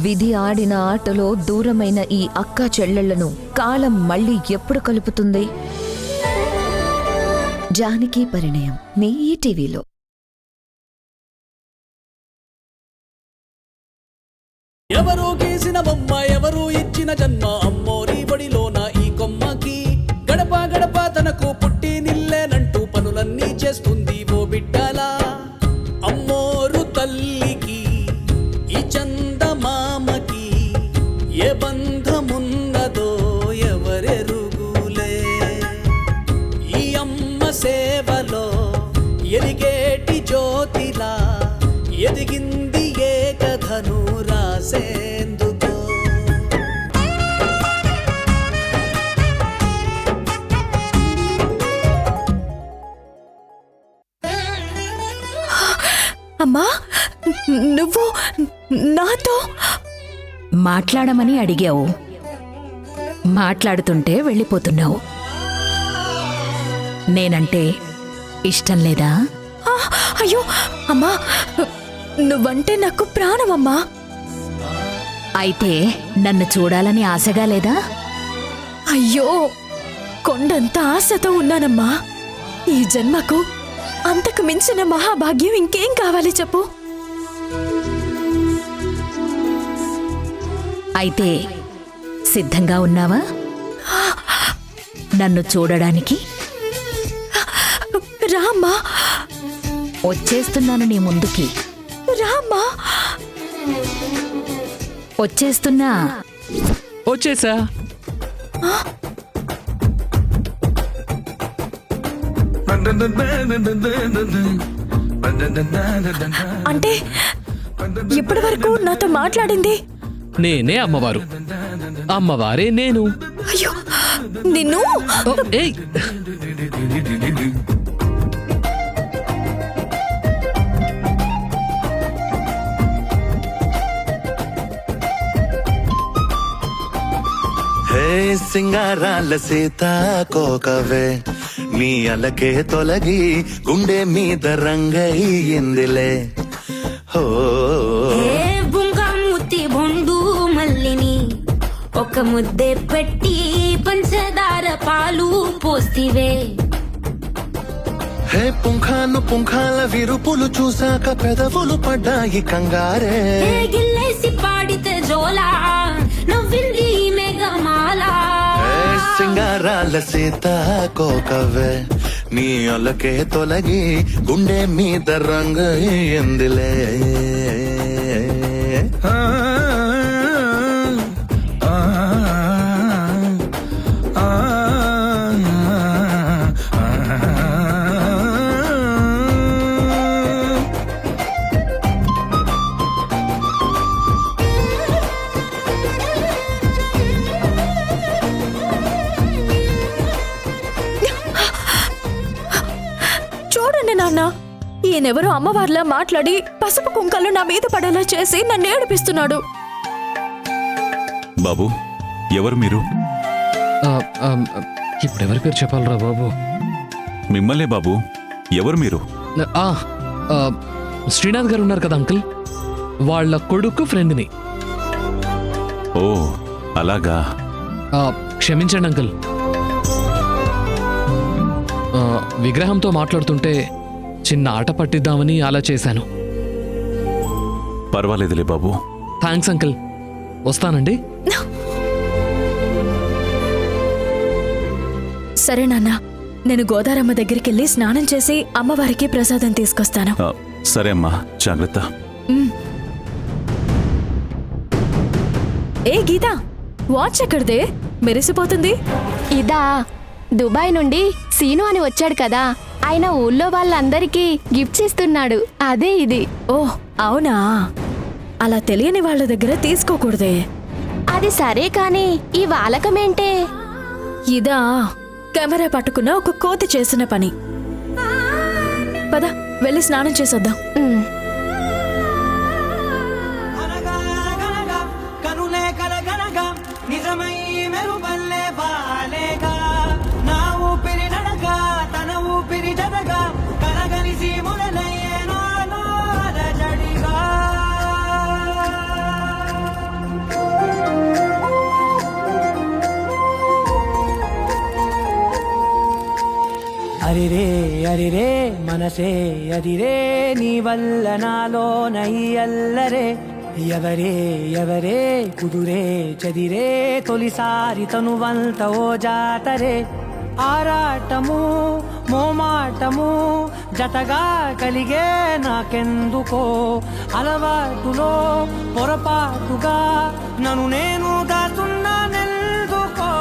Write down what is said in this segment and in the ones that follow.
విధి ఆడిన ఆటలో దూరమైన ఈ అక్క చెల్లెళ్లను కాలం మళ్ళీ ఎప్పుడు కలుపుతుంది? జానకి పరిణయం మీ ఈటీవీలో. ఎవరో గీసిన బొమ్మ, ఎవరో ఇచ్చిన జన్మ, అమ్మోరి బడిలోన ఈ కొమ్మకి. గడప గడప తనకు పుట్టి నిల్లేనంటూ పనులన్నీ చేస్తుంది ఓ బిడ్డలా. అమ్మోరు తల్లికి ఈ చందమామకి ఏ బంధమున్నదో ఎవరెరుగులే. ఈ అమ్మ సేవలో ఎరిగేటి జ్యోతిలా ఎదిగింది ఏ కథను రాసేందుకో. అమ్మా, నువ్వు నాతో మాట్లాడమని అడిగావు, మాట్లాడుతుంటే వెళ్ళిపోతున్నావు. నేనంటే ఇష్టం లేదా? అయ్యో అమ్మా, నువ్వంటే నాకు ప్రాణమమ్మా. అయితే నన్ను చూడాలని ఆశగా లేదా? అయ్యో, కొండంత ఆశతో ఉన్నానమ్మా. ఈ జన్మకు అంతకు మించిన మహాభాగ్యం ఇంకేం కావాలి చెప్పు. అయితే సిద్ధంగా ఉన్నావా నన్ను చూడడానికి? రామ్మా. వచ్చేస్తున్నాను నీ ముందుకి. రామ్మా. వచ్చేస్తున్నా. వచ్చేసా. అంటే ఇప్పటి వరకు నాతో మాట్లాడింది నేనే అమ్మవారు, అమ్మవారే నేను. అయ్యో నిన్ను. ఏయ్, సింగారాల సీతాకోకవే నీ అలకే తొలగి గుండె మీద రంగయ్యిందిలే. హో బుంగముత్తి బొండు మల్లిని ఒక ముద్దే పెట్టి పంచదార పాలు పోస్తివే. హే పుంఖాను పుంఖాల విరుపులు చూసాక పెదవులు పడ్డాయి కంగారే. గిల్లేసి పాడితే జోలా నవ్వింది మేఘమాల. సింగారాల సీతాకోకవే నీ అలకే తొలగి గుండె మీద రంగయ్యిందిలే. చూడండి నాన్న, ఈయనెవరో అమ్మవార్లా మాట్లాడి పసుపు కుంకలు నా మీద పడేలా చేసి నన్ను ఏడిపిస్తున్నాడు. బాబు, ఎవరు మీరు? ఇప్పుడు ఎవరి పేరు చెప్పాలరా బాబు? మిమ్మల్నే బాబు. ఎవరు మీరు? శ్రీనాథ్ గారు ఉన్నారు కదా అంకుల్, వాళ్ళ కొడుకు ఫ్రెండ్ని. ఓ అలాగా. క్షమించండి అంకుల్, విగ్రహంతో మాట్లాడుతుంటే చిన్న ఆట పట్టిద్దామని అలా చేశాను. పర్వాలేదులే బాబు. థ్యాంక్స్ అంకుల్, వస్తానండి. సరే నాన్న, నేను గోదారమ్మ దగ్గరికి వెళ్ళి స్నానం చేసి అమ్మవారికి ప్రసాదం తీసుకొస్తాను. సరే అమ్మా, జాగ్రత్త. ఏ గీత, వాచ్ ఎక్కడిదే మెరిసిపోతుంది? ఇదా, దుబాయ్ నుండి సీను అని వచ్చాడు కదా, ఆయన ఊళ్ళో వాళ్ళందరికీ గిఫ్ట్స్ ఇస్తున్నాడు, అదే ఇది. ఓ అవునా, అలా తెలియని వాళ్ళ దగ్గర తీసుకోకూడదే. అది సరే కాని ఈ వాలకమేంటే? ఇదా, కెమెరా పట్టుకున్న ఒక కోతి చేసిన పని. పద వెళ్ళి స్నానం చేసొద్దాం. అరిరే మనసే అదిరే నీ వల్ల నాలో నయ్యల్లరే ఎవరే ఎవరే కుదురే చదిరే తొలిసారి తనువంత ఓ జాతరే ఆరాటము మోమాటము జతగా కలిగే నాకెందుకో అలవాటులో పొరపాటుగా నన్ను నేను దాచున్నానెందుకో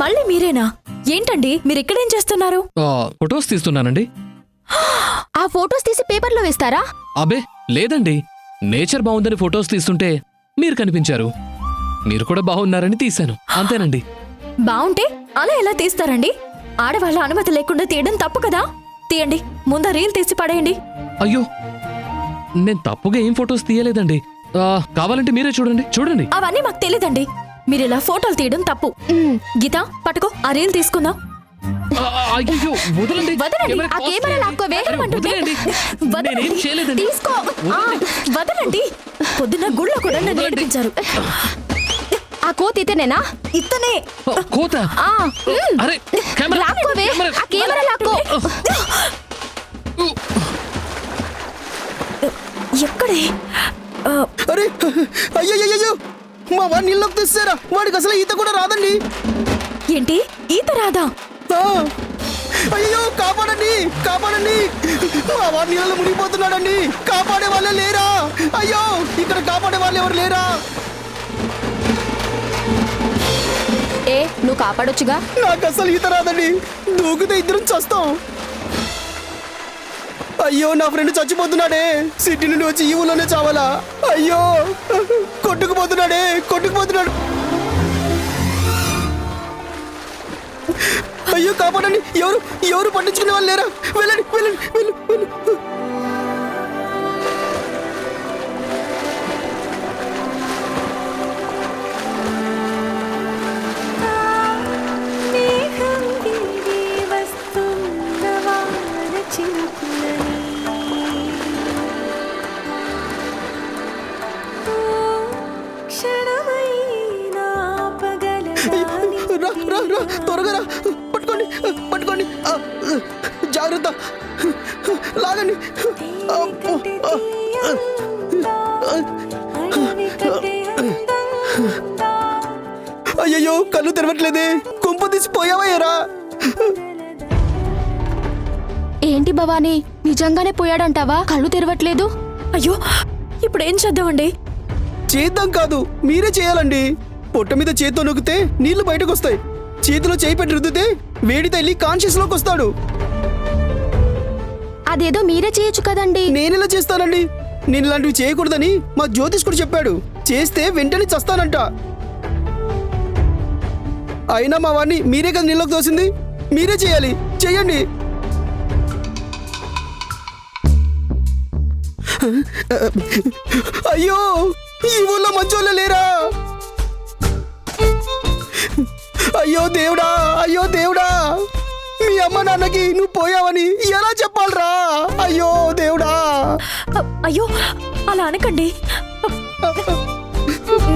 మళ్ళీ మీరేనా? ఏంటండి మీరు ఇక్కడేం చేస్తున్నారు? ఫొటోస్ తీస్తున్నానండి. ఆ ఫొటోస్ తీసి పేపర్లో వేస్తారా? అబే లేదండి, నేచర్ బాగుందని ఫొటోస్ తీస్తుంటే మీరు కనిపించారు. మీరు కూడా బాగున్నారని తీశాను, అంతేనండి. బావుంటే అలా ఎలా తీస్తారండి? ఆడవాళ్ళ అనుమతి లేకుండా తీయడం తప్పు కదా. తీయండి, ముందు రీల్ తీసి పడేయండి. అయ్యో, నేను తప్పుగా ఏం ఫొటోస్ తీయలేదండి. కావాలంటే మీరే చూడండి. చూడండి. అవన్నీ మాకు తెలీదండి. మీరు ఇలా ఫోటోలు తీయడం తప్పు. గీత పట్టుకో, ఆ రీల్ తీసుకుందాం. అయ్యో వదలండి. వదలండి, ఆ కెమెరా లాక్కోవే. వదలండి. నేనేం చేయలేదండి. తీసుకో. వదలండి. పొద్దున్న గుళ్ళో కూడా నన్ను ఏడిపించారు. ఆ కోతి ఇతనేనా? ఇతనే. కోత. అరే కెమెరా లాక్కోవే, ఆ కెమెరా లాక్కో. ఎక్కడే? అరే అయ్యో మా వాడిని నీళ్ళలోకి తెస్తారా? వాడికి అసలు ఈత కూడా రాదండి. ఏంటి, ఈత రాదా? అయ్యో కాపాడండి కాపాడండి, మా వాడి నీళ్ళలో మునిగిపోతున్నాడండి. కాపాడే వాళ్ళే లేరా? అయ్యో ఇక్కడ కాపాడే వాళ్ళు ఎవరు లేరా? ఏ నువ్వు కాపాడొచ్చుగా. నాకు అసలు ఈత రాదండి, దూకితే ఇద్దరం చస్తాం. అయ్యో నా ఫ్రెండ్ చచ్చిపోతున్నాడే, సిటీ నుండి వచ్చి ఈ ఊళ్ళోనే చావాలా? అయ్యో కొట్టుకుపోతున్నాడే, కొట్టుకుపోతున్నాడు. అయ్యో కాపాడండి, ఎవరు ఎవరు పట్టించుకునే వాళ్ళు లేరా? వెళ్ళండి వెళ్ళండి వెళ్ళు వెళ్ళు. త్వరగా రా, పట్టుకోండి పట్టుకోండి, జాగ్రత్త, లాగండి. అయ్యయ్యో కళ్ళు తెరవట్లేదే, కుంప తీసిపోయావయ్యారా? ఏంటి భవానీ, నిజంగానే పోయాడంటావా? కళ్ళు తెరవట్లేదు. అయ్యో ఇప్పుడు ఏం చేద్దామండి? చేద్దాం కాదు, మీరే చేయాలండి. పొట్ట మీద చేత్తో నొక్కితే నీళ్లు బయటకు వస్తాయి. చేతిలో చేయి పెట్టి రుద్దితే వేడి తల్లి కాన్షియస్ లోకి వస్తాడు. అదేదో మీరే చేయొచ్చు కదండి. నేనెలా చేస్తానండి? నేను ఇలాంటివి చేయకూడదని మా జ్యోతిష్కుడు చెప్పాడు. చేస్తే వెంటనే చస్తానంట. అయినా మా వాడిని మీరే కదా నీళ్ళకి తోసింది, మీరే చేయాలి. చెయ్యండి. అయ్యో ఈ ఊళ్ళో మంచోళ్ళే లేరా? అయ్యో దేవుడా, అయ్యో దేవుడా, మీ అమ్మ నాన్నకి నువ్వు పోయావని ఎలా చెప్పాలరా? అయ్యో దేవుడా. అయ్యో అలా అనకండి,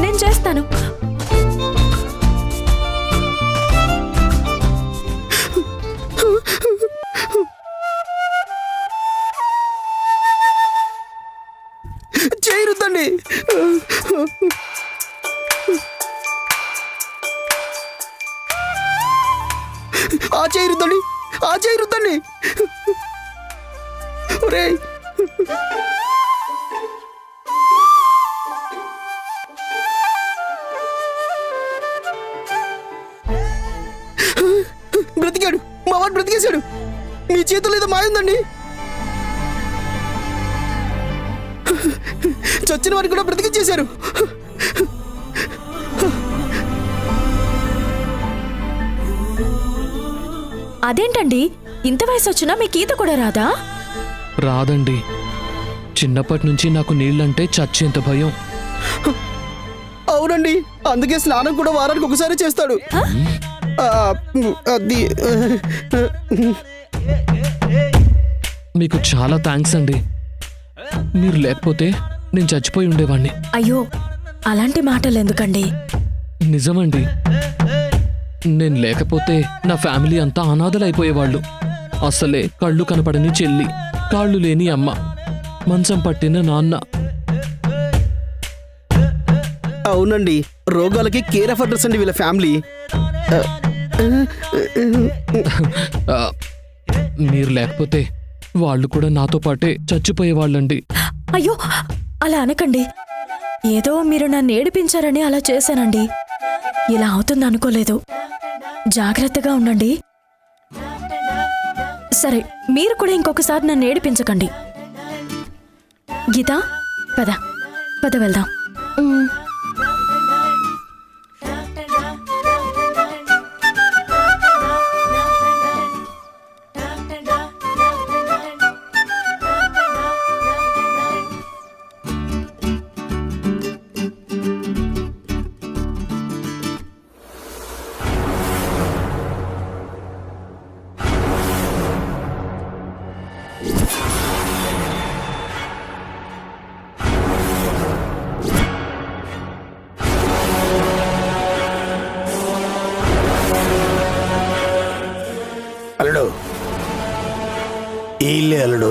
నేను చేస్తాను. చేరుతండి. ఆ చేరుతండి, ఆ చేరుతండి. ఒరే బ్రతికాడు, మా వాడు బ్రతికేశాడు. మీ చేతుల్లో ఏదో మాయిందండి. చచ్చిన వాడిని కూడా బ్రతికించేశారు. అదేంటండి, ఇంత వయసు వచ్చినా మీకు ఈత కూడా రాదా? రాదండి, చిన్నప్పటి నుంచి నాకు నీళ్ళంటే చచ్చేంత భయం. అవునండి, అందుకే స్నానం కూడా వారానికి ఒకసారి చేస్తాడు. అది మీకు చాలా థ్యాంక్స్ అండి. మీరు లేకపోతే నేను చచ్చిపోయి ఉండేవాణ్ణి. అయ్యో అలాంటి మాటలు ఎందుకండి? నిజమండి. నేను లేకపోతే నా ఫ్యామిలీ అంతా అనాథలైపోయేవాళ్ళు. అసలే కళ్ళు కనపడని చెల్లి, కాళ్ళు లేని అమ్మ, మంచం పట్టిన నాన్న. అవునండి, రోగాలకి కేర్ ఆఫ్ అడ్రస్ అండి వీళ్ళ ఫ్యామిలీ. ఆ, మీరు లేకపోతే వాళ్ళు కూడా నాతో పాటే చచ్చిపోయేవాళ్ళండి. అయ్యో అలా అనకండి. ఏదో మీరు నన్ను ఏడిపించారని అలా చేశానండి. ఇలా అవుతుంది అనుకోలేదు. జాగ్రత్తగా ఉండండి. సరే, మీరు కూడా ఇంకొకసారి నన్ను ఏడిపించకండి. గీత, పద పద వెళ్దాం. అల్లుడు, ఈ ఇల్లే అల్లుడు.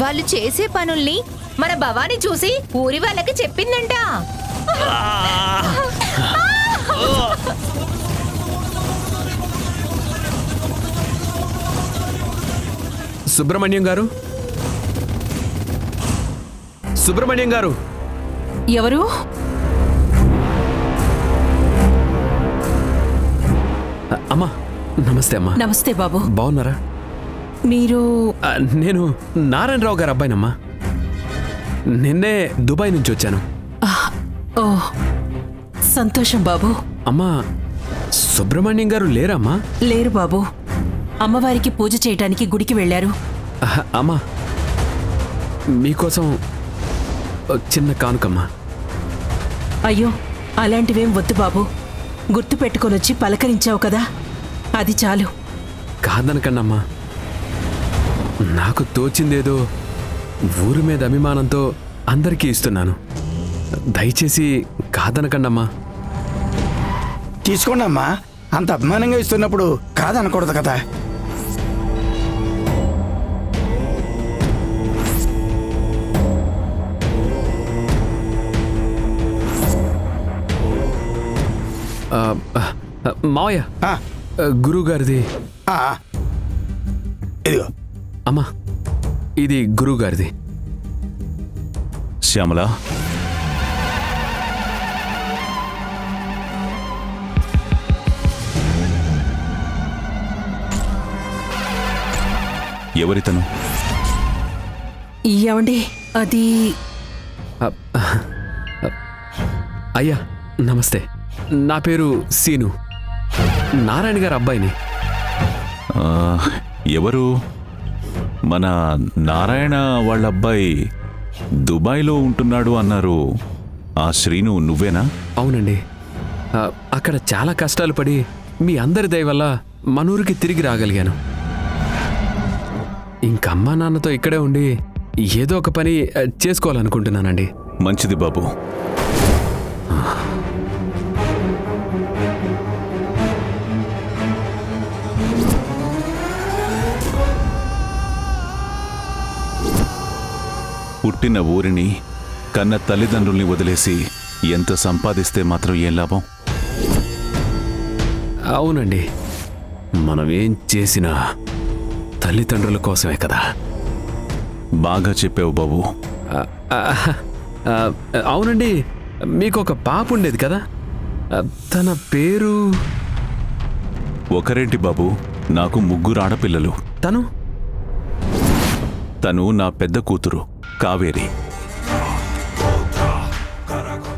వాళ్ళు చేసే పనుల్ని మన భవాని చూసి ఊరి వాళ్ళకి చెప్పిందంట. సుబ్రహ్మణ్యం గారు, సుబ్రహ్మణ్యం గారు. ఎవరు? అమ్మా నమస్తే. అమ్మా నమస్తే బాబు. బాగున్నారా? మీరు? నేను నారాయణరావు గారు అబ్బాయినమ్మా. నిన్నే దుబాయ్ నుంచి వచ్చాను. ఓ సంతోషం బాబు. అమ్మా సుబ్రహ్మణ్యం గారు లేరమ్మా? లేరు బాబు, అమ్మవారికి పూజ చేయటానికి గుడికి వెళ్ళారు. అమ్మా మీకోసం చిన్న కానుకమ్మా. అయ్యో అలాంటివేం వద్దు బాబు, గుర్తు పెట్టుకొనొచ్చి పలకరించావు కదా, అది చాలు. కాదనకండమ్మా, నాకు తోచిందేదో ఊరి మీద అభిమానంతో అందరికీ ఇస్తున్నాను. దయచేసి కాదనకండమ్మా. తీసుకోండి అమ్మా, అంత అభిమానంగా ఇస్తున్నప్పుడు కాదనకూడదు కదా. మావయ్య, ఆ, గురువుగారిది. ఆ, ఇదిగో. అమ్మా ఇది గురువుగారిది. శ్యామల, ఎవరితను? ఏమండి అది? అయ్యా నమస్తే, నా పేరు సీను, నారాయణ గారి అబ్బాయిని. ఎవరు? మన నారాయణ వాళ్ళ అబ్బాయి దుబాయ్లో ఉంటున్నాడు అన్నారు. ఆ శ్రీను నువ్వేనా? అవునండి, అక్కడ చాలా కష్టాలు పడి మీ అందరి దయ వల్ల మనూరికి తిరిగి రాగలిగాను. ఇంకమ్మా నాన్నతో ఇక్కడే ఉండి ఏదో ఒక పని చేసుకోవాలనుకుంటున్నానండి. మంచిది బాబు. పుట్టిన ఊరిని, కన్న తల్లిదండ్రుల్ని వదిలేసి ఎంత సంపాదిస్తే మాత్రం ఏం లాభం? అవునండి, మనం ఏం చేసినా తల్లిదండ్రుల కోసమే కదా. బాగా చెప్పావు బాబు. ఆ, ఆ, ఆ, అవునండి, మీకు ఒక పాప ఉండేది కదా, తన పేరు? ఒకరేంటి బాబు, నాకు 3 ఆడపిల్లలు. తను నా పెద్ద కూతురు కావేరి,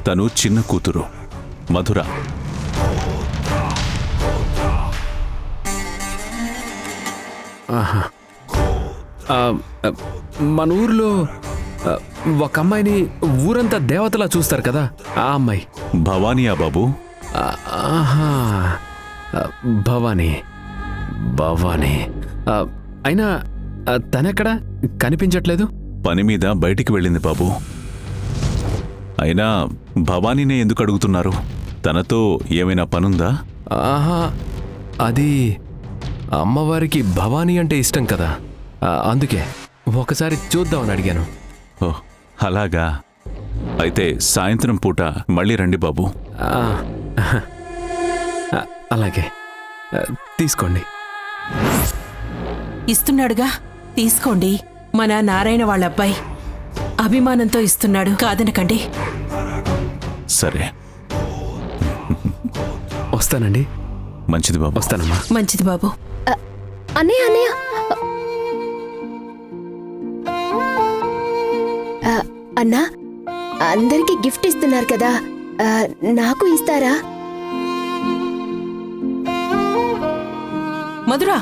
తను చిన్న కూతురు మధుర. ఆహా. ఆ, మన ఊర్లో ఒక అమ్మాయిని ఊరంతా దేవతలా చూస్తారు కదా, ఆ అమ్మాయి భవానీయా బాబు? ఆహా, భవానీ. భవానీ అయినా తనెక్కడ కనిపించట్లేదు? పని మీద బయటికి వెళ్ళింది బాబు. అయినా భవానీనే ఎందుకు అడుగుతున్నారు? తనతో ఏమైనా పనుందా? ఆహా, అది అమ్మవారికి భవానీ అంటే ఇష్టం కదా, అందుకే ఒకసారి చూద్దామని అడిగాను. ఓ అలాగా. అయితే సాయంత్రం పూట మళ్ళీ రండి బాబు. అలాగే, తీసుకోండి. ఇస్తున్నాడుగా, తీసుకోండి. మన నారాయణ వాళ్ళ అబ్బాయి అభిమానంతో ఇస్తున్నాడు, కాదనకండి. సరే, వస్తానండి. మంచిది బాబు. వస్తానమ్మా. మంచిది బాబు. అన్నయ్య అన్నయ్య, అన్నా, అందరికి గిఫ్ట్ ఇస్తున్నారు కదా, నాకు ఇస్తారా? మధురా,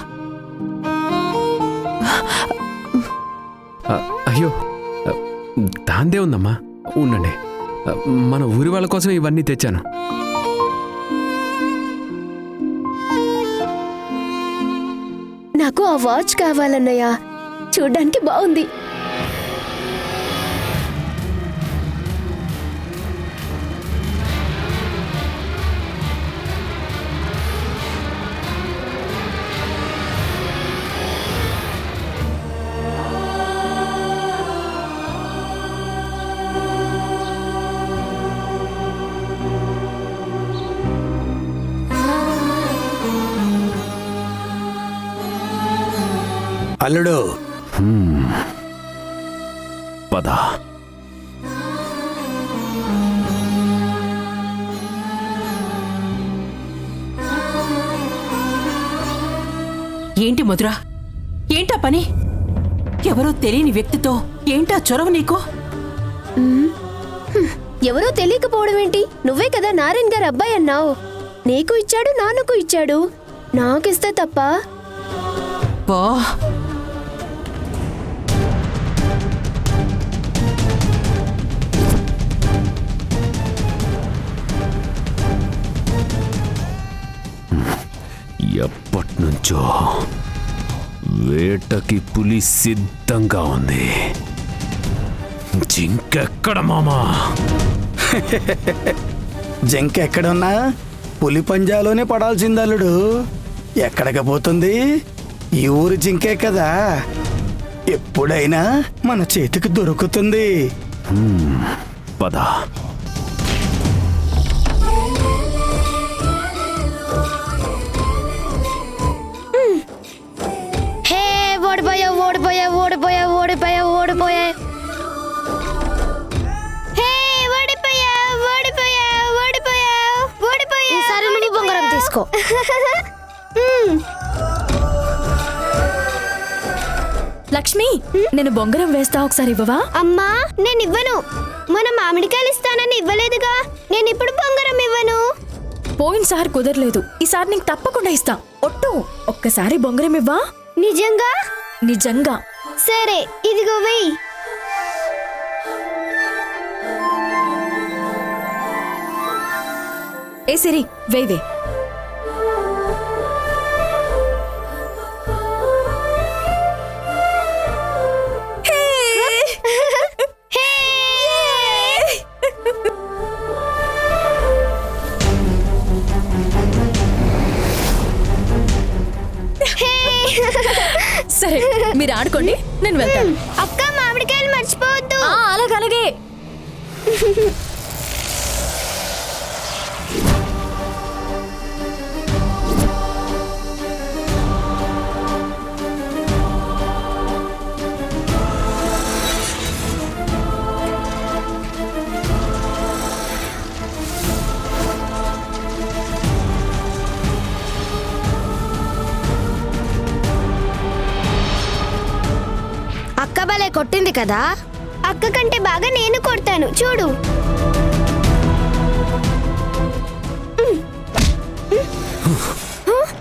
అయ్యో, దాందే ఉందమ్మా, ఉండండి. మన ఊరి వాళ్ళ కోసం ఇవన్నీ తెచ్చాను. నాకు ఆ వాచ్ కావాలన్నయ్య, చూడ్డానికి బాగుంది. అల్లుడు, పద. ఏంటి మధురా, ఏంటా పని? ఎవరో తెలియని వ్యక్తితో ఏంటా చొరవ నీకు? ఎవరో తెలియకపోవడం ఏంటి? నువ్వే కదా నారాయణ గారు అబ్బాయి అన్నావు. నీకు ఇచ్చాడు, నాన్నకు ఇచ్చాడు, నాకిస్తే తప్ప? బా, ఎప్పటినుంచో వేటకి పులి సిద్ధంగా ఉంది. జింకెక్కడ మామా? జింక ఎక్కడున్నా పులి పంజాలోనే పడాల్సింది అల్లుడు. ఎక్కడికి పోతుంది? ఈ ఊరి జింకే కదా, ఎప్పుడైనా మన చేతికి దొరుకుతుంది. పద. హే, ఓడిపోయా ఓడిపోయా ఓడిపోయా ఓడిపోయా ఓడిపోయా. హే, ఓడిపోయా ఓడిపోయా ఓడిపోయా ఓడిపోయా. ఈసారి నువ్వు బొంగరం తీసుకో. లక్ష్మి, నేను బొంగరం వేస్తా, ఒకసారి ఇవ్వవా? అమ్మా, నేను ఇవ్వను. మన మామిడికాయలు ఇస్తానని ఇవ్వలేదుగా, నేను ఇప్పుడు బొంగరం ఇవ్వను. పోయినసారి కుదరలేదు, ఈసారి నీకు తప్పకుండా ఇస్తా. ఒట్టు, ఒక్కసారి బొంగరం ఇవ్వా? నిజంగా? నిజంగా. సరే, ఇదిగో వెయ్యి. ఏ సిరి, వెయ్యి. సరే, మీరు ఆడుకోండి, నేను వెళ్తాను. అక్క, మామిడికాయలు మర్చిపోవద్దు. అలాగే. కొట్టింది కదా. అక్క కంటే బాగా నేను కొడతాను చూడు.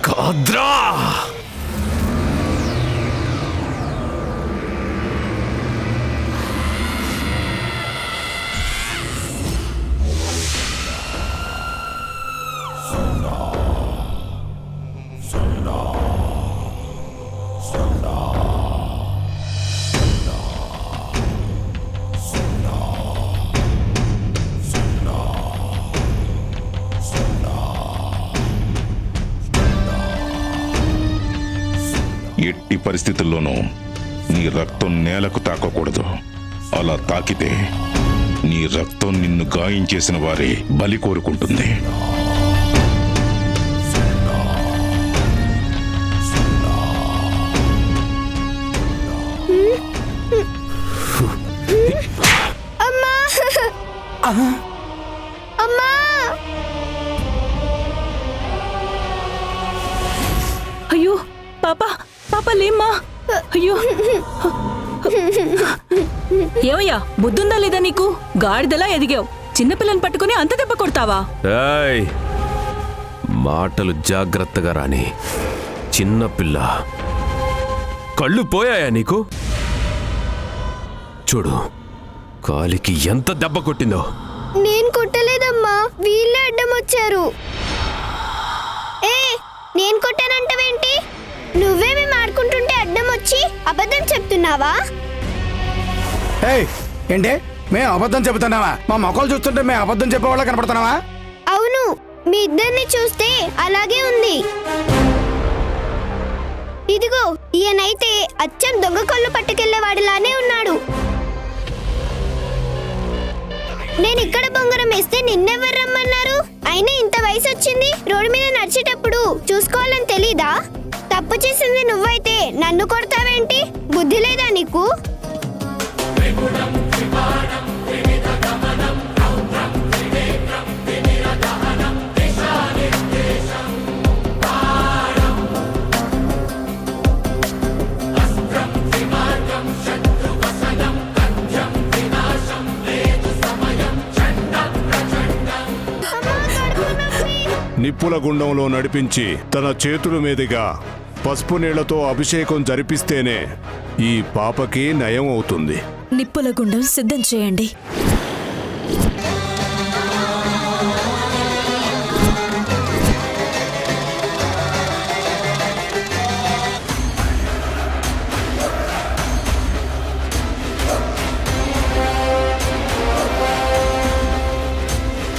కాద్రా ఎట్టి పరిస్థితుల్లోనూ నీ రక్తం నేలకు తాకకూడదు. అలా తాకితే నీ రక్తం నిన్ను గాయించేసిన వారే బలి కోరుకుంటుంది. అయ్యో పాపా పాపా లేమ్మా. అయ్యో ఏమయ్యా బుద్ధుందా లేదా నీకు? గాడిదలా ఎదిగావు, చిన్నపిల్లని పట్టుకుని అంత దెబ్బ కొడతావా? ఏయ్, మాటలు జాగ్రత్తగా రాని. చిన్నపిల్ల కళ్ళు పోయాయా నీకు? చూడు కాలికి ఎంత దెబ్బ కొట్టిందో. నేను కొట్టలేదమ్మా, వీళ్ళే అడ్డం వచ్చారు. ఏ నేను కొట్టానంటవేంటి? నువ్వేమి మాడుకుంటుంటే అడ్డం వచ్చి అబద్ధం చెప్తున్నావా? ఏయ్ ఏంటి మేము అబద్ధం చెబుతున్నావా? మా మొక్కలు చూస్తుంటే మేము అబద్ధం చెప్పేవాళ్ళ కనపడుతున్నావా? అవును, మీ ఇద్దరిని చూస్తే అలాగే ఉంది. ఇదిగో ఈయనైతే అచ్చం దొంగ కళ్ళు పట్టుకెళ్లేవాడిలానే ఉన్నాడు. నేను ఇక్కడ బొంగరం వేస్తే నిన్నెవరు రమ్మన్నారు? అయినా ఇంత వయసు వచ్చింది, రోడ్డు మీద నడిచేటప్పుడు చూసుకోవాలని తెలీదా? తప్పు చేసింది నువ్వైతే నన్ను కొడతావేంటి? బుద్ధి లేదా నీకు? నిప్పుల గుండంలో నడిపించి తన చేతుల మీదుగా పసుపు నీళ్లతో అభిషేకం జరిపిస్తేనే ఈ పాపకి నయం అవుతుంది. నిప్పుల గుండం సిద్ధం చేయండి.